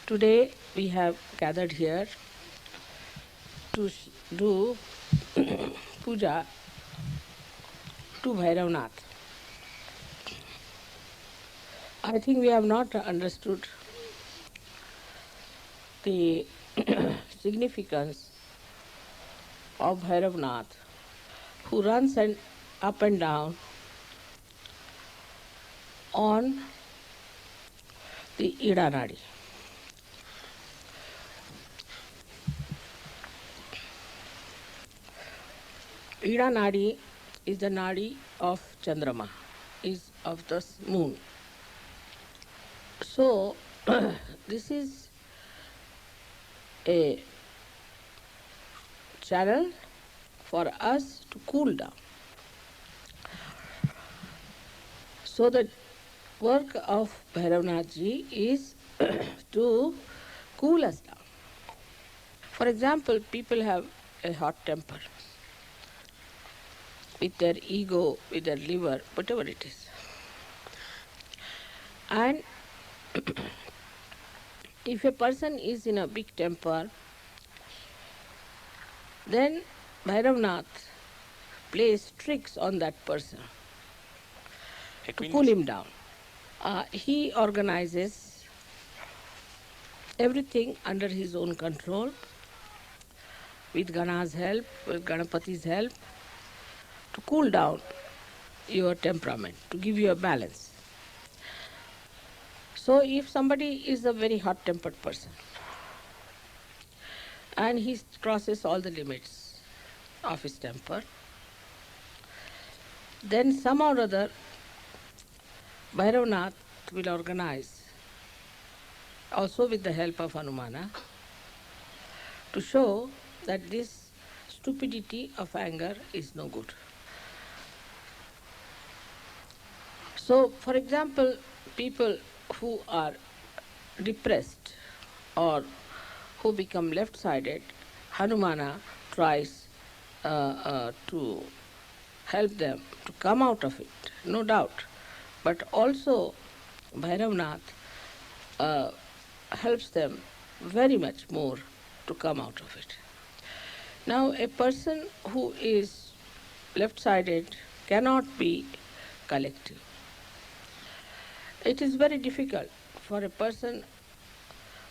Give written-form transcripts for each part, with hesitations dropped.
Today we have gathered here to do puja to Bhairavnath. I think we have not understood the significance of Bhairavnath, who runs up and down on the Ida Nadi. Ida Nadi is the Nadi of Chandrama, is of the moon. So, this is a channel for us to cool down. So, the work of Bhairavnath ji is to cool us down. For example, people have a hot temper with their ego, with their liver, whatever it is. And if a person is in a big temper, then Bhairavnath plays tricks on that person to cool him down. He organizes everything under his own control, with Gana's help, with Ganapati's help, to cool down your temperament, to give you a balance. So if somebody is a very hot-tempered person and he crosses all the limits of his temper, then somehow or other Bhairavnath will organize, also with the help of Hanumana, to show that this stupidity of anger is no good. So, for example, people who are depressed or who become left-sided, Hanumana tries to help them to come out of it, no doubt. But also Bhairavnath helps them very much more to come out of it. Now, a person who is left-sided cannot be collective. It is very difficult for a person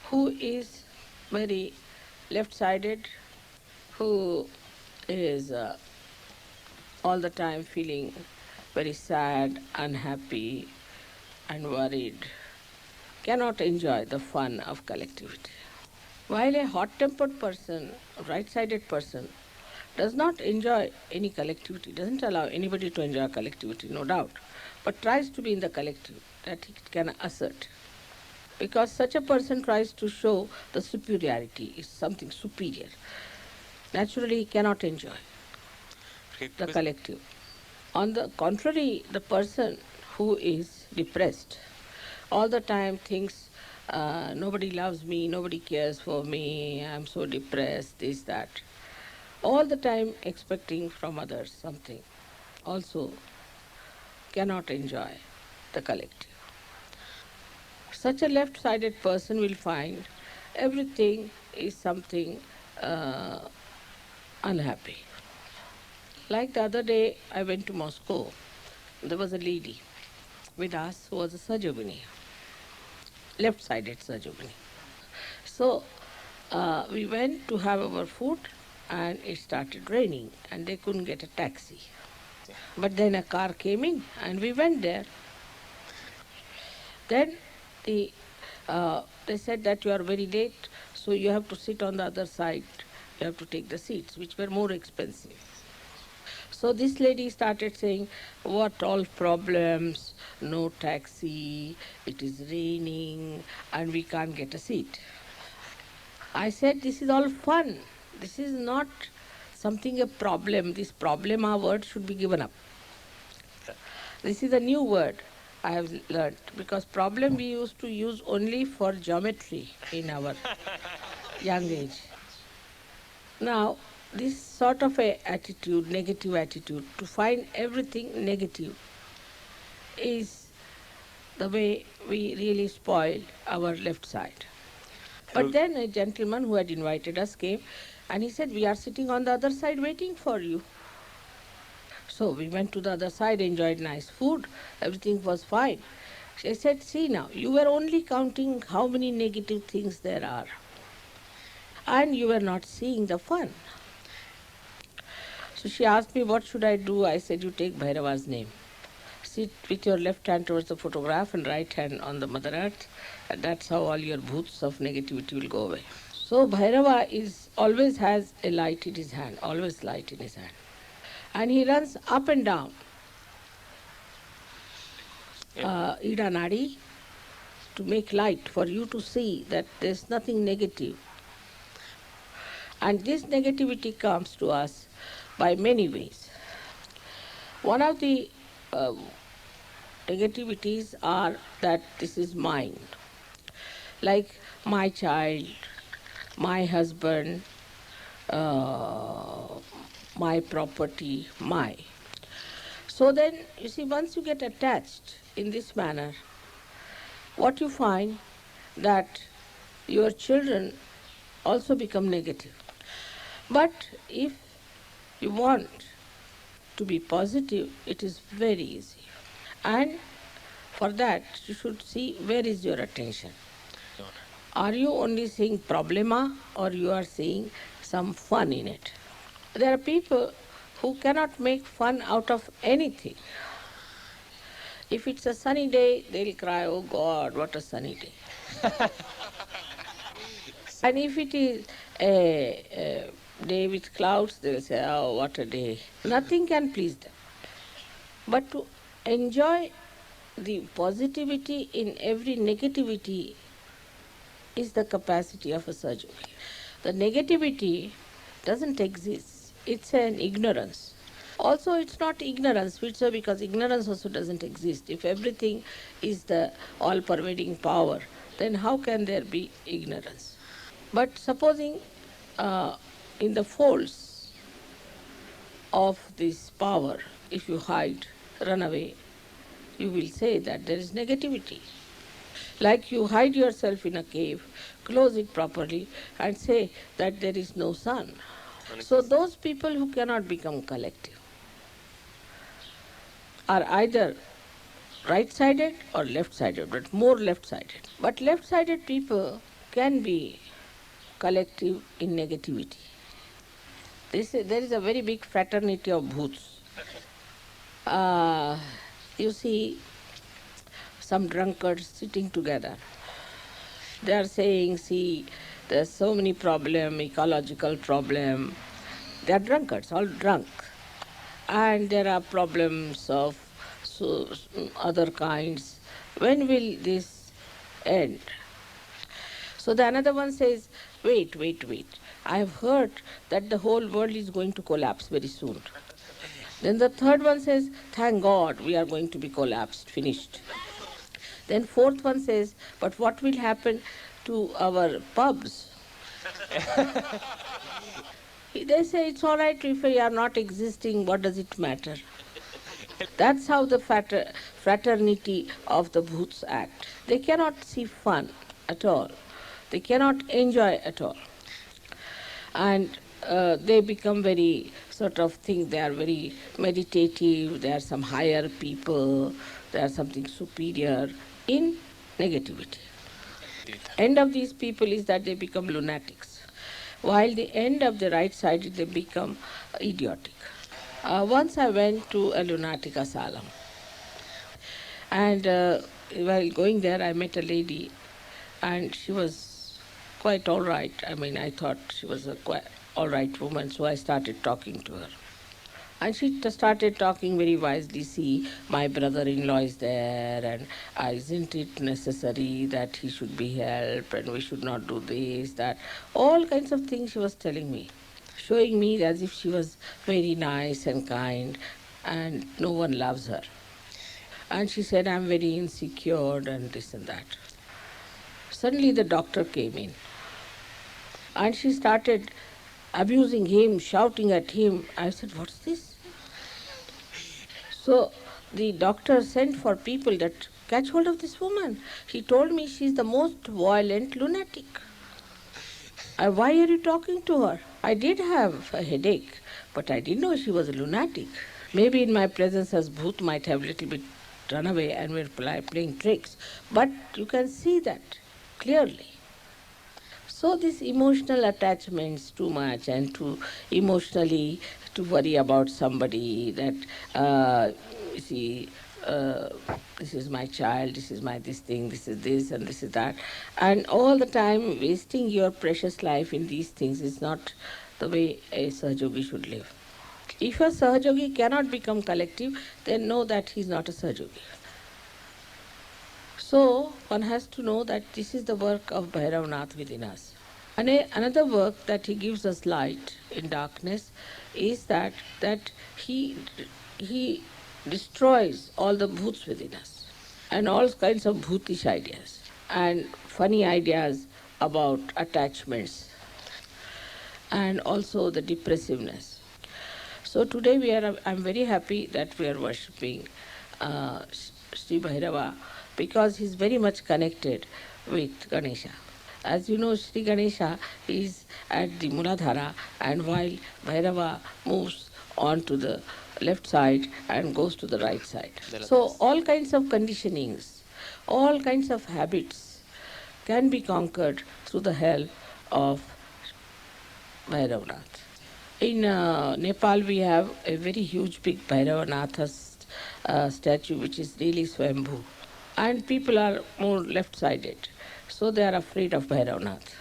who is very left-sided, who is all the time feeling very sad, unhappy and worried, cannot enjoy the fun of collectivity. While a hot-tempered person, right-sided person, does not enjoy any collectivity, doesn't allow anybody to enjoy collectivity, no doubt, but tries to be in the collective, that he can assert. Because such a person tries to show the superiority, is something superior. Naturally, he cannot enjoy the collective. On the contrary, the person who is depressed all the time thinks, nobody loves me, nobody cares for me, I'm so depressed, this, that. All the time expecting from others something, also cannot enjoy the collective. Such a left-sided person will find everything is something unhappy. Like the other day, I went to Moscow. There was a lady with us who was a Sajogini, left-sided Sajogini. So we went to have our food and it started raining and they couldn't get a taxi. But then a car came in and we went there. Then they said that you are very late, so you have to sit on the other side. You have to take the seats, which were more expensive. So this lady started saying, what all problems, no taxi, it is raining, and we can't get a seat. I said, this is all fun. This is not something a problem. This problema word should be given up. This is a new word I have learnt, because problem we used to use only for geometry in our young age. Now, this sort of a attitude, negative attitude, to find everything negative, is the way we really spoil our left side. But then a gentleman who had invited us came and he said, "We are sitting on the other side waiting for you." So we went to the other side, enjoyed nice food, everything was fine. She said, "See now, you were only counting how many negative things there are, and you were not seeing the fun." So she asked me, "What should I do?" I said, "You take Bhairava's name. Sit with your left hand towards the photograph and right hand on the Mother Earth, and that's how all your bhoots of negativity will go away." So Bhairava always has a light in his hand, always light in his hand. And he runs up and down Ida Nadi to make light for you to see that there's nothing negative. And this negativity comes to us by many ways. One of the negativities are that this is mine, like my child, my husband, my property, my. So then, you see, once you get attached in this manner, what you find that your children also become negative. But if you want to be positive, it is very easy. And for that, you should see where is your attention. Are you only seeing problema or you are seeing some fun in it? There are people who cannot make fun out of anything. If it's a sunny day, they'll cry, "Oh God, what a sunny day." And if it is a day with clouds, they'll say, "Oh, what a day." Nothing can please them. But to enjoy the positivity in every negativity is the capacity of a surgeon. The negativity doesn't exist. It's an ignorance. Also, it's not ignorance, because ignorance also doesn't exist. If everything is the all-pervading power, then how can there be ignorance? But supposing in the folds of this power, if you hide, run away, you will say that there is negativity. Like you hide yourself in a cave, close it properly, and say that there is no sun. So those people who cannot become collective are either right-sided or left-sided, but more left-sided. But left-sided people can be collective in negativity. There is a very big fraternity of bhoots. You see some drunkards sitting together. They are saying, "See, there's so many problems, ecological problem." They are drunkards, all drunk. And there are problems of other kinds. When will this end? So the another one says, wait. I have heard that the whole world is going to collapse very soon. Then the third one says, thank God we are going to be collapsed, finished. Then fourth one says, but what will happen to our pubs? They say, it's all right if we are not existing, what does it matter? That's how the fraternity of the bhoots act. They cannot see fun at all. They cannot enjoy at all. And they become very think they are very meditative, they are some higher people, they are something superior in negativity. End of these people is that they become lunatics, while the end of the right side they become idiotic. Once I went to a lunatic asylum, and while going there I met a lady, and she was quite all right. I thought she was a quite all right woman, so I started talking to her. And she started talking very wisely. See, my brother-in-law is there, and isn't it necessary that he should be helped, and we should not do this, that. All kinds of things she was telling me, showing me as if she was very nice and kind, and no one loves her. And she said, I'm very insecure, and this and that. Suddenly the doctor came in, and she started abusing him, shouting at him. I said, what's this? So the doctor sent for people that catch hold of this woman. She told me she's the most violent lunatic. Why are you talking to her? I did have a headache, but I didn't know she was a lunatic. Maybe in my presence as Bhoot might have little bit run away and were playing tricks, but you can see that clearly. So these emotional attachments too much and to emotionally to worry about somebody that see uh, this is my child, this is my this thing, this is this and this is that, and all the time wasting your precious life in these things is not the way a Sahajogi should live. If a Sahajogi cannot become collective, then know that he is not a Sahajogi. So one has to know that this is the work of Bhairavnath within us. And another work that he gives us light in darkness is that he destroys all the bhoots within us and all kinds of bhutish ideas and funny ideas about attachments and also the depressiveness. So today I'm very happy that we are worshipping Shri Bhairava because he's very much connected with Ganesha. As you know, Shri Ganesha is at the Muladhara, and while Bhairava moves on to the left side and goes to the right side. So all kinds of conditionings, all kinds of habits can be conquered through the help of Bhairavnath. In Nepal, we have a very huge big Bhairavanath statue which is really Swambhu. And people are more left-sided, so they are afraid of Bhairavnath.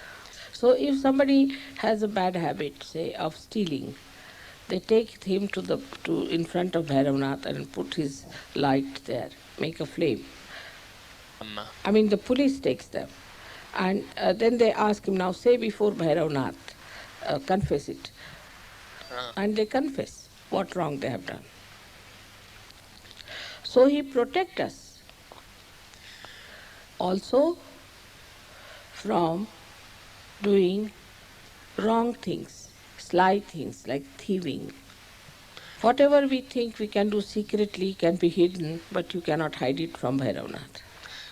So if somebody has a bad habit, say, of stealing, they take him to in front of Bhairavnath and put his light there, make a flame. I mean, the police takes them. And then they ask him, now say before Bhairavnath, confess it. And they confess what wrong they have done. So he protects us also from doing wrong things, sly things like thieving. Whatever we think we can do secretly can be hidden, but you cannot hide it from Bhairavnath.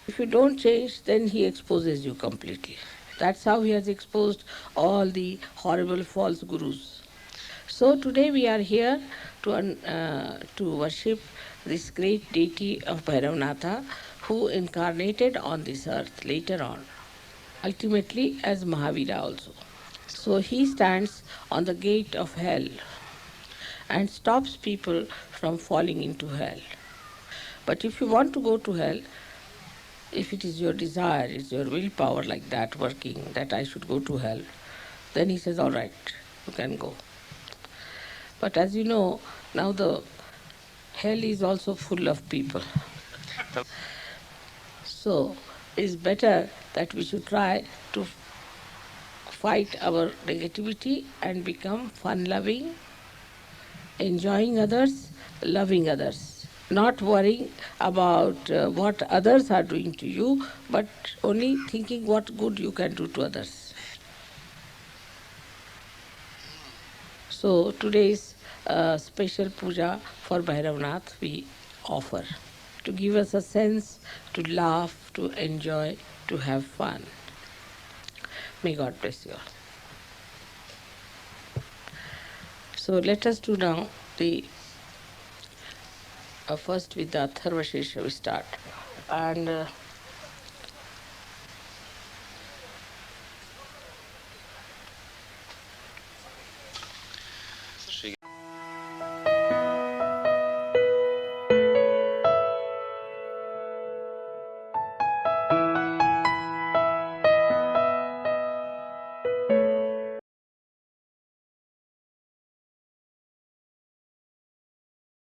If you don't change, then he exposes you completely. That's how he has exposed all the horrible false gurus. So today we are here to worship this great deity of Bhairavnatha who incarnated on this earth later on, ultimately as Mahavira also. So he stands on the gate of hell and stops people from falling into hell. But if you want to go to hell, if it is your desire, it's your willpower like that working, that I should go to hell, then he says, all right, you can go. But as you know, now the hell is also full of people. So it's better that we should try to fight our negativity and become fun-loving, enjoying others, loving others, not worrying about what others are doing to you, but only thinking what good you can do to others. So today's special puja for Bhairavnath we offer to give us a sense to laugh, to enjoy, to have fun. May God bless you all. So let us do now the first with the Atharva Shesha we start. And